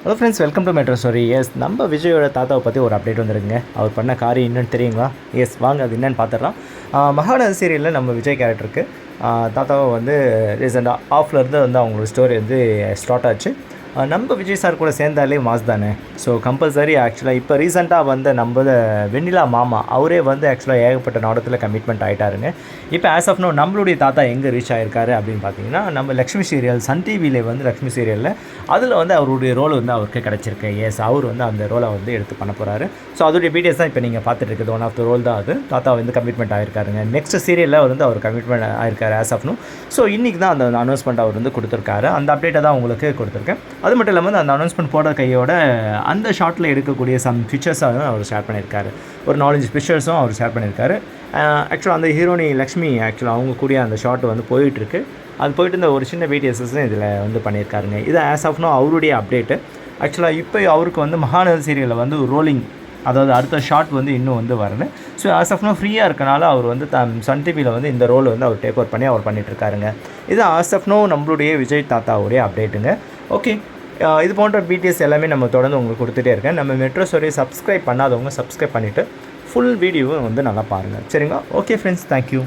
Hello friends, welcome to Metro Story. Yes, நம்ம விஜயோட தாத்தாவை பற்றி ஒரு அப்டேட் வந்துருக்குங்க. அவர் பண்ண காரியம் என்னென்னு தெரியுங்களா? எஸ், வாங்க அது என்னென்னு பார்த்துடலாம். மகாநதி சீரியலில் நம்ம விஜய் கேரக்டருக்கு தாத்தாவை வந்து ரீசெண்டாக ஆஃப்லேருந்து வந்து அவங்களோட ஸ்டோரி வந்து ஸ்டார்ட் ஆச்சு. நம்ம விஜய் சார் கூட சேர்ந்தாலே மாஸ் தானே. ஸோ கம்பல்சரி ஆக்சுவலாக இப்போ ரீசெண்டாக வந்து நம்ம வெண்ணிலா மாமா அவரே வந்து ஆக்சுவலாக ஏகப்பட்ட நாடகத்தில் கமிட்மெண்ட் ஆகிட்டாருங்க. இப்போ ஆஸ் ஆஃப் நோ நம்மளுடைய தாத்தா எங்கே ரீச் ஆகிருக்காரு அப்படின்னு பார்த்தீங்கன்னா, நம்ம லக்ஷ்மி சீரியல் சன் டிவியில் வந்து லக்ஷ்மி சீரியலில் அதில் வந்து அவருடைய ரோல் வந்து அவருக்கு கிடச்சிருக்கு. எஸ், அவர் வந்து அந்த ரோலை வந்து எடுத்து பண்ண போகிறாரு. ஸோ அதோடைய வீடியோஸ் தான் இப்போ நீங்கள் பார்த்துட்டு இருக்குது. ஒன் ஆஃப் த ரோல் தான் அது. தாத்தா வந்து கமிட்மெண்ட் ஆகிருக்காருங்க. நெக்ஸ்ட் சீரியலில் வந்து அவர் கமிட்மெண்ட் ஆகிருக்காரு ஆஸ் ஆஃப் நோ. ஸோ இன்றைக்கி தான் அந்த அனௌன்ஸ்மெண்ட் அவர் வந்து கொடுத்துருக்காரு. அந்த அப்டேட்டை தான் உங்களுக்கு கொடுத்துருக்கேன். அது மட்டும் இல்லாமல் அந்த அனௌன்ஸ்மெண்ட் போட கையோட அந்த ஷார்ட்டில் எடுக்கக்கூடிய சம் பிக்சர்ஸாக அவர் ஷேர் பண்ணியிருக்காரு. ஒரு 4-5 பிக்சர்ஸும் அவர் ஷேர் பண்ணியிருக்காரு. ஆக்சுவலாக அந்த ஹீரோனி லக்ஷ்மி ஆக்சுவலாக அவங்க கூடிய அந்த ஷார்ட் வந்து போயிட்டுருக்கு. அது போயிட்டு இந்த ஒரு சின்ன வீடியோஸும் இதில் வந்து பண்ணியிருக்காருங்க. இது ஆஸ் ஆஃப் நோ அவருடைய அப்டேட்டு. ஆக்சுவலாக இப்போ அவருக்கு வந்து மகாநதி சீரியலில் வந்து ரோலிங், அதாவது அடுத்த ஷார்ட் வந்து இன்னும் வந்து வரல. ஸோ ஆஸ் ஆஃப் நோ ஃப்ரீயாக இருக்கனால அவர் வந்து சன் டிவியில் வந்து இந்த ரோல் வந்து அவர் டேக் ஓவர் பண்ணி அவர் பண்ணிகிட்ருக்காருங்க. இது ஆஸ் ஆஃப் நோ நம்மளுடைய விஜய் தாத்தாவுடைய அப்டேட்டுங்க. ஓகே, இது போன்ற பிடிஎஸ் எல்லாமே நம்ம தொடர்ந்து உங்களுக்கு கொடுத்துட்டே இருக்கேன். நம்ம மெட்ரோ ஸ்டோரியை சப்ஸ்கிரைப் பண்ணாதவங்க சப்ஸ்கிரைப் பண்ணிவிட்டு ஃபுல் வீடியோவும் வந்து நல்லா பாருங்கள். சரிங்களா? Okay friends, thank you.